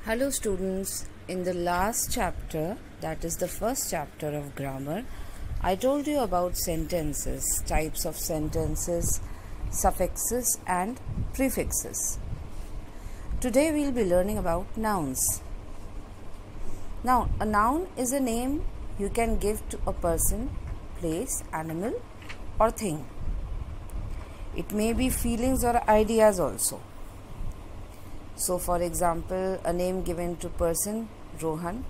Hello students, in the last chapter, that is the first chapter of grammar, I told you about sentences, types of sentences, suffixes and prefixes. Today we will be learning about nouns. Now, a noun is a name you can give to a person, place, animal or thing. It may be feelings or ideas also. So, for example, a name given to person, Rohan,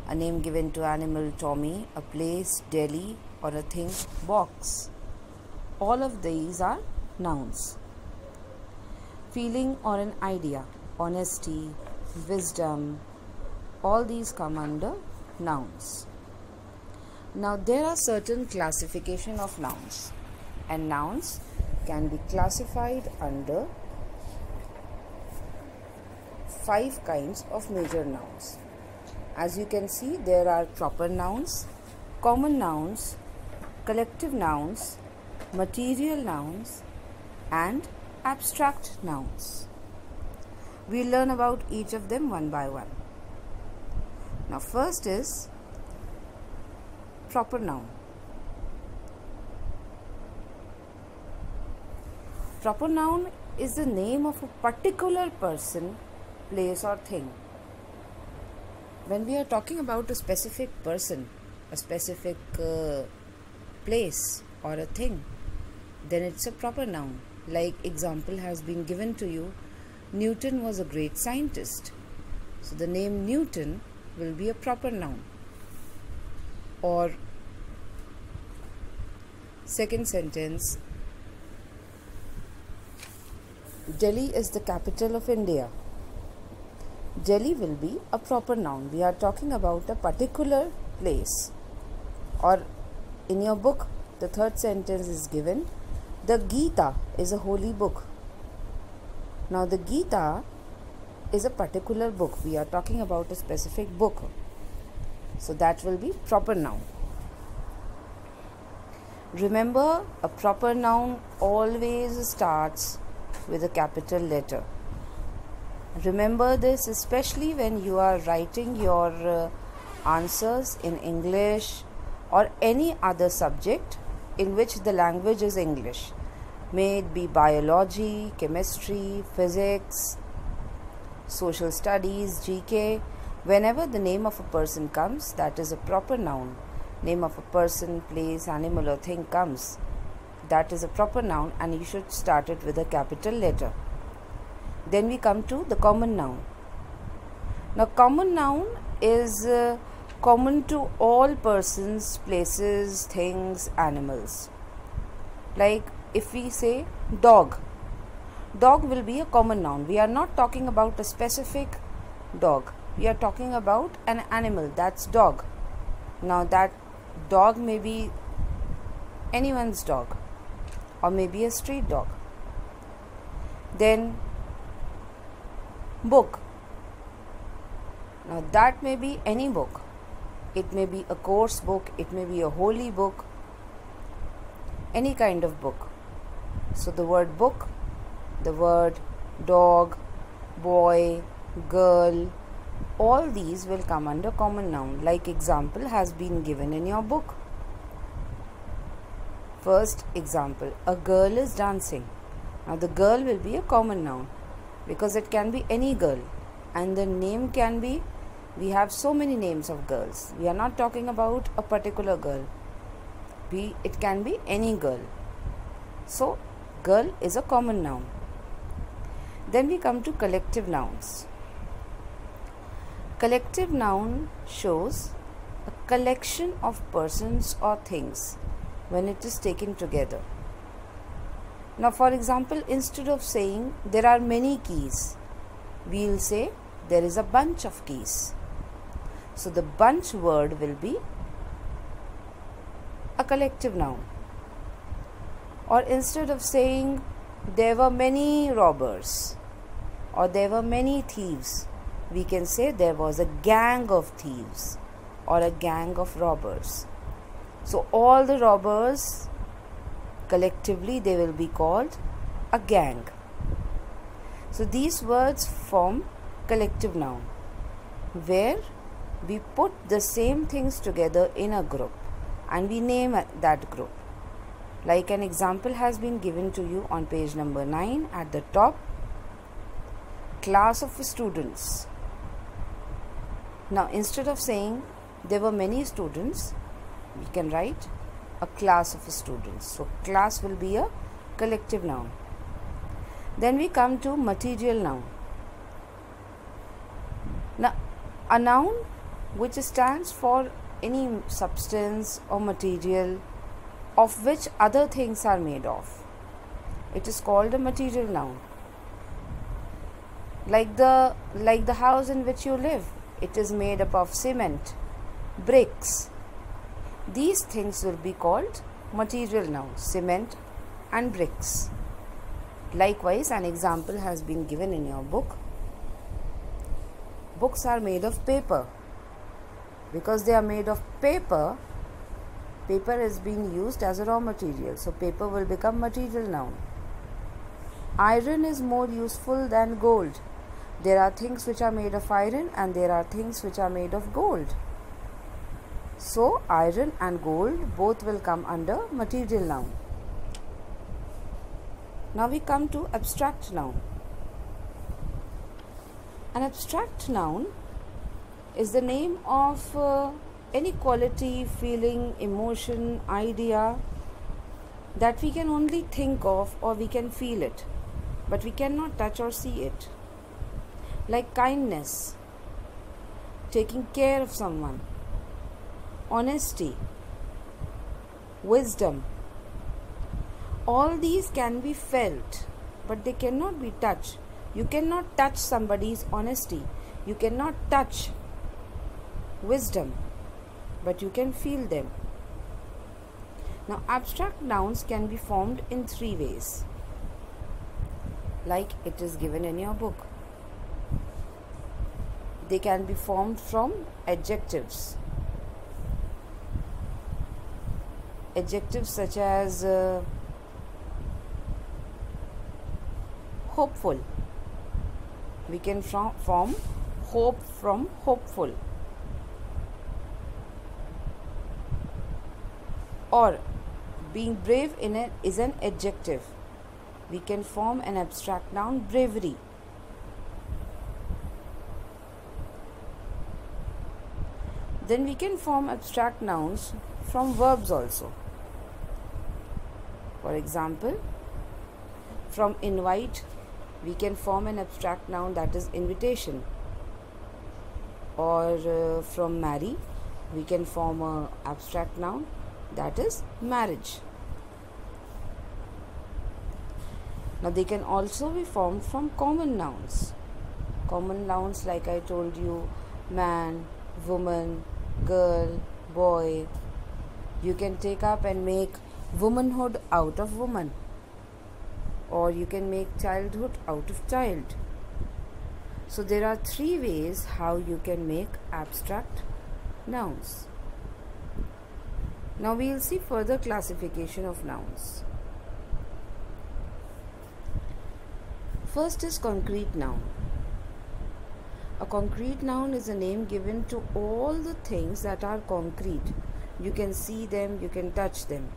a name given to animal, Tommy, a place, Delhi, or a thing, box. All of these are nouns. Feeling or an idea, honesty, wisdom, all these come under nouns. Now, there are certain classification of nouns, and nouns can be classified under 5 kinds of major nouns. As you can see, there are proper nouns, common nouns, collective nouns, material nouns and abstract nouns. We will learn about each of them one by one. Now first is proper noun. Proper noun is the name of a particular person, place or thing. When we are talking about a specific person, a specific place or a thing, then it's a proper noun. Like example has been given to you, Newton was a great scientist. So the name Newton will be a proper noun. Or second sentence, Delhi is the capital of India. Delhi will be a proper noun. We are talking about a particular place. Or in your book, the third sentence is given, the Gita is a holy book. Now the Gita is a particular book. We are talking about a specific book. So that will be proper noun. Remember, a proper noun always starts with a capital letter. Remember this especially when you are writing your answers in English or any other subject in which the language is English. May it be biology, chemistry, physics, social studies, GK. Whenever the name of a person comes, that is a proper noun. Name of a person, place, animal or thing comes, that is a proper noun and you should start it with a capital letter. Then we come to the common noun. Now common noun is common to all persons, places, things, animals. Like if we say dog, dog will be a common noun. We are not talking about a specific dog. We are talking about an animal, that's dog. Now that dog may be anyone's dog or maybe a street dog. Then book. Now that may be any book. It may be a course book, it may be a holy book, any kind of book. So the word book, the word dog, boy, girl, all these will come under common noun. Like example has been given in your book. First example, a girl is dancing. Now the girl will be a common noun because it can be any girl and the name can be, we have so many names of girls. We are not talking about a particular girl. It can be any girl. So girl is a common noun. Then we come to collective nouns. Collective noun shows a collection of persons or things when it is taken together. Now for example, instead of saying there are many keys, we will say there is a bunch of keys. So the bunch word will be a collective noun. Or instead of saying there were many robbers or there were many thieves, we can say there was a gang of thieves or a gang of robbers. So all the robbers collectively they will be called a gang. So these words form collective noun, where we put the same things together in a group and we name that group. Like an example has been given to you on page number 9 at the top. Class of students. Now instead of saying there were many students, we can write a class of students. So class will be a collective noun. Then we come to material noun. Now a noun which stands for any substance or material of which other things are made of. It is called a material noun. Like the house in which you live, it is made up of cement, bricks. These things will be called material nouns, cement and bricks. Likewise, an example has been given in your book. Books are made of paper. Because they are made of paper, paper is being used as a raw material. So paper will become material noun. Iron is more useful than gold. There are things which are made of iron and there are things which are made of gold. So iron and gold both will come under material noun. Now we come to abstract noun. An abstract noun is the name of any quality, feeling, emotion, idea that we can only think of or we can feel it, but we cannot touch or see it. Like kindness, taking care of someone, honesty, wisdom. All these can be felt, but they cannot be touched. You cannot touch somebody's honesty. You cannot touch wisdom, but you can feel them. Now, abstract nouns can be formed in 3 ways, like it is given in your book. They can be formed from adjectives. Adjectives such as hopeful. We can form hope from hopeful. Or being brave is an adjective. We can form an abstract noun, bravery. Then we can form abstract nouns from verbs also. For example, from invite, we can form an abstract noun, that is invitation. Or from marry, we can form an abstract noun, that is marriage. Now they can also be formed from common nouns. Common nouns, like I told you, man, woman, girl, boy. You can take up and make womanhood out of woman, or you can make childhood out of child. So there are 3 ways how you can make abstract nouns. Now we will see further classification of nouns. First is concrete noun. A concrete noun is a name given to all the things that are concrete. You can see them, you can touch them.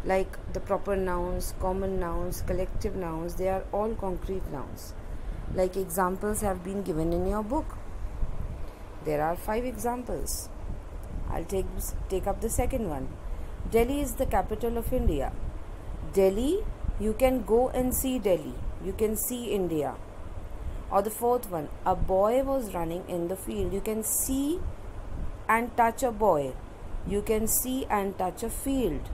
Like the proper nouns, common nouns, collective nouns, they are all concrete nouns. Like examples have been given in your book. There are 5 examples. I'll take up the second one. Delhi is the capital of India. Delhi, you can go and see Delhi. You can see India. Or the fourth one, a boy was running in the field. You can see and touch a boy. You can see and touch a field.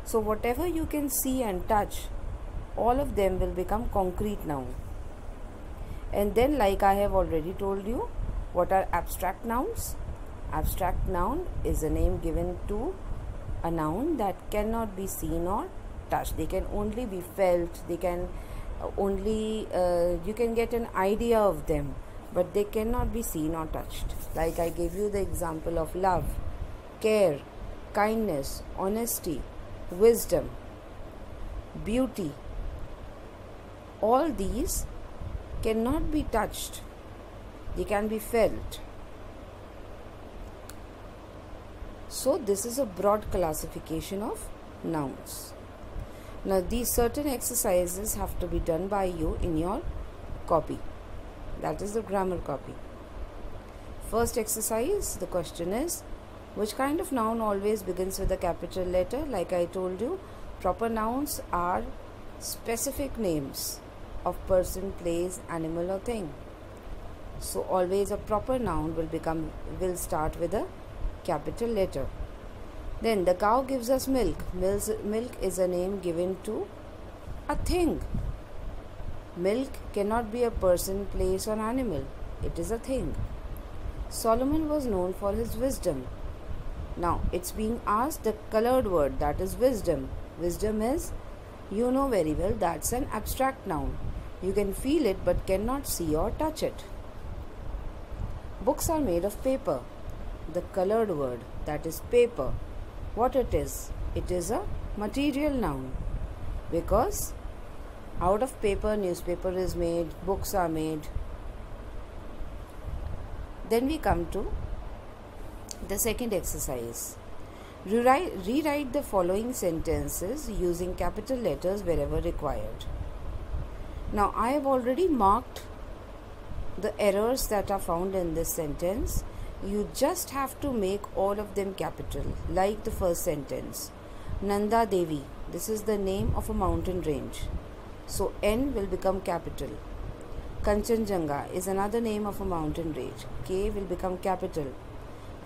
So whatever you can see and touch, all of them will become concrete noun. And then, like I have already told you, what are abstract nouns? Abstract noun is a name given to a noun that cannot be seen or touched. They can only be felt. They can only you can get an idea of them, but they cannot be seen or touched. Like I gave you the example of love, care, kindness, honesty, wisdom, beauty. All these cannot be touched, They can be felt. So this is a broad classification of nouns. Now these certain exercises have to be done by you in your copy. That is the grammar copy. First exercise, the question is, which kind of noun always begins with a capital letter? Like I told you, proper nouns are specific names of person, place, animal or thing. So always a proper noun will start with a capital letter. Then the cow gives us milk. Milk is a name given to a thing. Milk cannot be a person, place or animal. It is a thing. Solomon was known for his wisdom. Now it's being asked the colored word, that is wisdom. Wisdom is, you know very well, that's an abstract noun. You can feel it but cannot see or touch it. Books are made of paper. The colored word, that is paper. What it is? It is a material noun, because out of paper newspaper is made, books are made. Then we come to the second exercise. Rewrite the following sentences using capital letters wherever required. Now I have already marked the errors that are found in this sentence. You just have to make all of them capital, like the first sentence. Nanda Devi, this is the name of a mountain range. So N will become capital. Kanchenjunga is another name of a mountain range. K will become capital.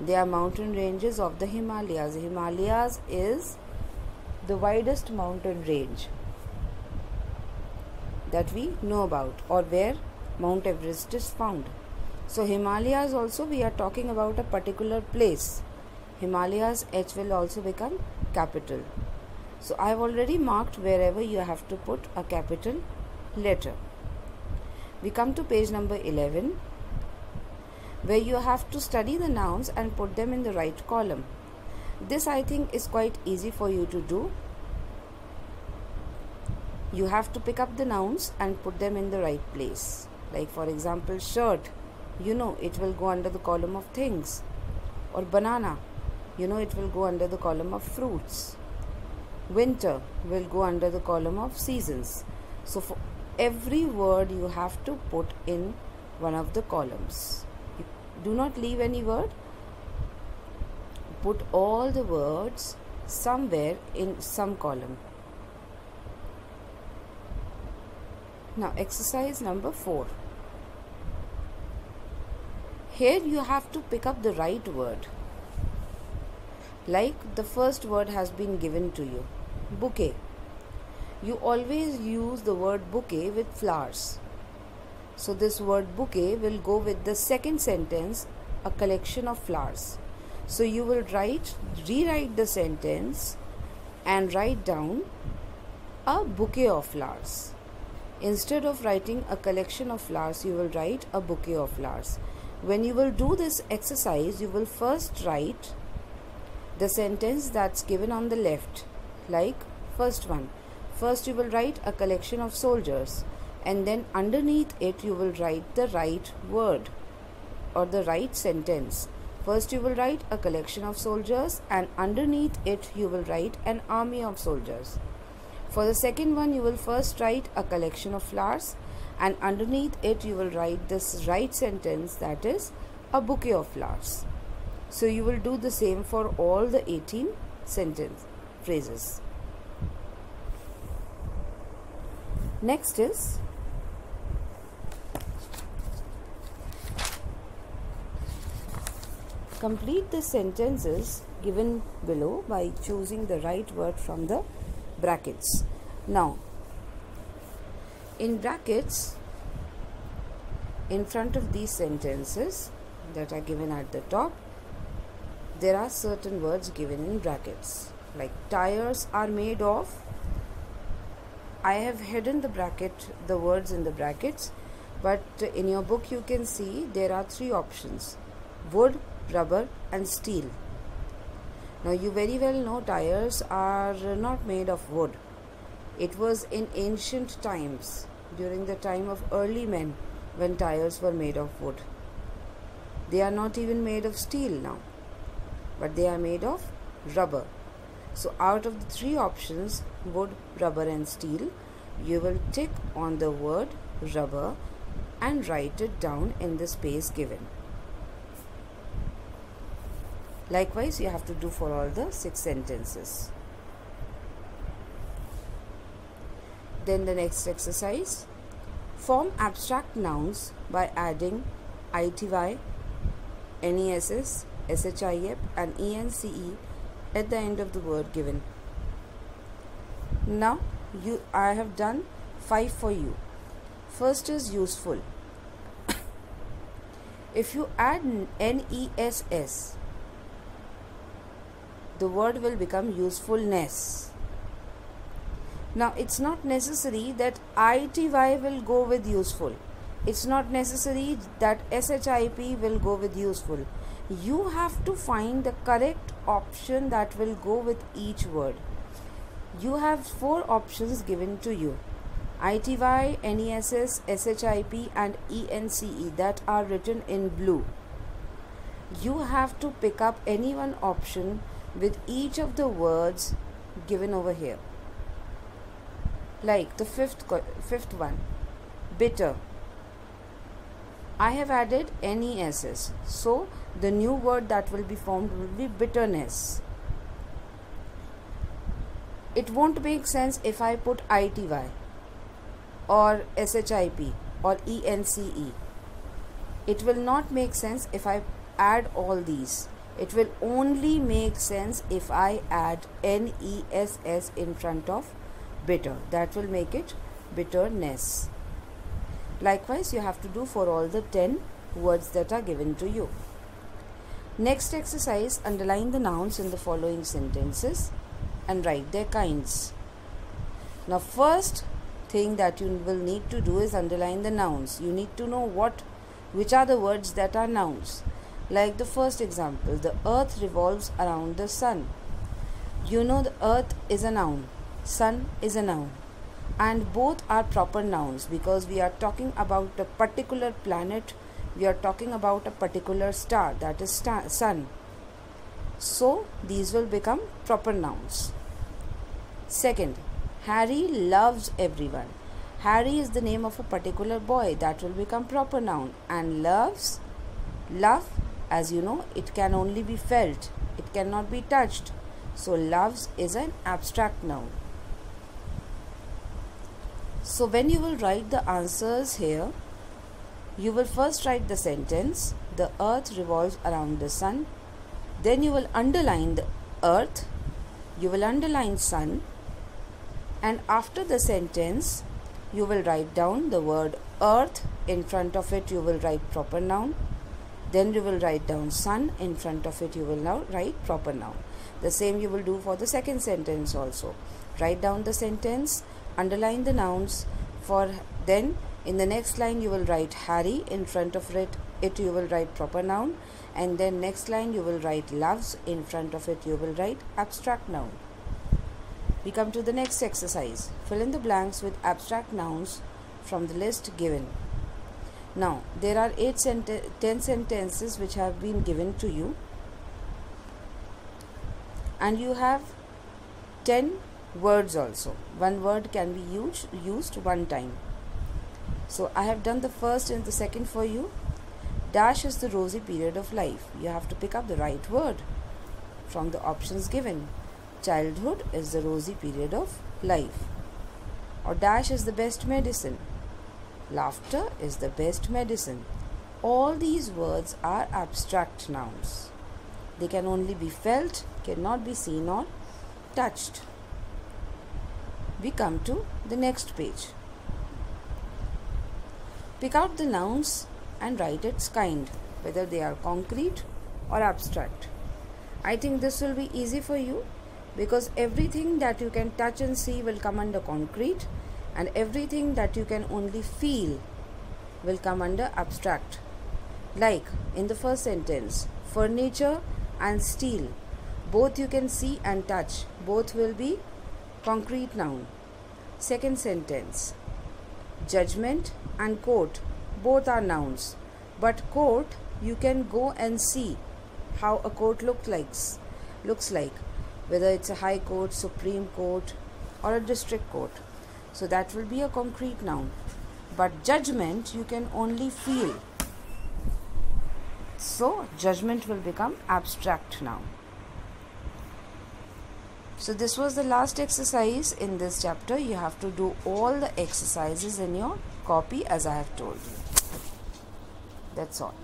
They are mountain ranges of the Himalayas. Himalayas is the widest mountain range that we know about, or where Mount Everest is found. So Himalayas also, we are talking about a particular place. Himalayas, H will also become capital. So I have already marked wherever you have to put a capital letter. We come to page number 11, where you have to study the nouns and put them in the right column. This I think is quite easy for you to do. You have to pick up the nouns and put them in the right place. Like for example, shirt, you know it will go under the column of things. Or banana, you know it will go under the column of fruits. Winter will go under the column of seasons. So for every word you have to put in one of the columns. You do not leave any word. Put all the words somewhere in some column. Now exercise number 4. Here you have to pick up the right word. Like the first word has been given to you, bouquet. You always use the word bouquet with flowers. So this word bouquet will go with the second sentence, a collection of flowers. So you will rewrite the sentence and write down a bouquet of flowers. Instead of writing a collection of flowers, you will write a bouquet of flowers. When you will do this exercise, you will first write the sentence that's given on the left, like first one. First you will write a collection of soldiers, and then underneath it you will write the right word or the right sentence. First you will write a collection of soldiers, and underneath it you will write an army of soldiers. For the second one, you will first write a collection of flowers, and underneath it you will write this right sentence, that is a bouquet of flowers. So you will do the same for all the 18 sentence phrases. Next is complete the sentences given below by choosing the right word from the brackets. Now, in brackets, in front of these sentences that are given at the top, there are certain words given in brackets. Like tires are made of. I have hidden the words in the brackets, but in your book you can see there are 3 options: wood, rubber and steel. Now you very well know tires are not made of wood. It was in ancient times, during the time of early men, when tires were made of wood. They are not even made of steel now, but they are made of rubber. So out of the three options, wood, rubber and steel, you will tick on the word rubber and write it down in the space given. Likewise, you have to do for all the 6 sentences. Then the next exercise, form abstract nouns by adding ity, ness, ship and ence at the end of the word given. Now I have done 5 for you. First is useful. If you add ness, the word will become usefulness. Now it's not necessary that ity will go with useful. It's not necessary that ship will go with useful. You have to find the correct option that will go with each word. You have 4 options given to you: ity, ness, ship and ence that are written in blue. You have to pick up any one option with each of the words given over here. Like the fifth one, bitter. I have added ness, so the new word that will be formed will be bitterness. It won't make sense if I put ity or ship or ence. It will not make sense if I add all these. It will only make sense if I add ness in front of bitter. That will make it bitterness. Likewise, you have to do for all the 10 words that are given to you. Next exercise, underline the nouns in the following sentences and write their kinds. Now, first thing that you will need to do is underline the nouns. You need to know which are the words that are nouns. Like the first example, the earth revolves around the sun. You know the earth is a noun, sun is a noun, and both are proper nouns because we are talking about a particular planet, we are talking about a particular star, that is sun. So these will become proper nouns. Second, Harry loves everyone. Harry is the name of a particular boy, that will become proper noun. And love, as you know, it can only be felt, it cannot be touched. So loves is an abstract noun. So when you will write the answers here, you will first write the sentence, the earth revolves around the sun. Then you will underline the earth, you will underline sun, and after the sentence you will write down the word earth. In front of it you will write proper noun. Then you will write down sun. In front of it you will now write proper noun. The same you will do for the second sentence also. Write down the sentence, underline the nouns. Then in the next line you will write Harry. In front of it you will write proper noun. And then next line you will write loves. In front of it you will write abstract noun. We come to the next exercise. Fill in the blanks with abstract nouns from the list given. Now, there are 10 sentences which have been given to you, and you have 10 words also. One word can be used one time. So, I have done the first and the second for you. Dash is the rosy period of life. You have to pick up the right word from the options given. Childhood is the rosy period of life. Or dash is the best medicine. Laughter is the best medicine. All these words are abstract nouns. They can only be felt, cannot be seen or touched. We come to the next page. Pick out the nouns and write its kind, whether they are concrete or abstract. I think this will be easy for you because everything that you can touch and see will come under concrete, and everything that you can only feel will come under abstract. Like in the first sentence, furniture and steel, both you can see and touch, both will be concrete noun. Second sentence, judgment and court, both are nouns. But court, you can go and see how a court looks like, whether it's a high court, supreme court, or a district court. So that will be a concrete noun. But judgment, you can only feel. So judgment will become abstract noun. So this was the last exercise in this chapter. You have to do all the exercises in your copy as I have told you. That's all.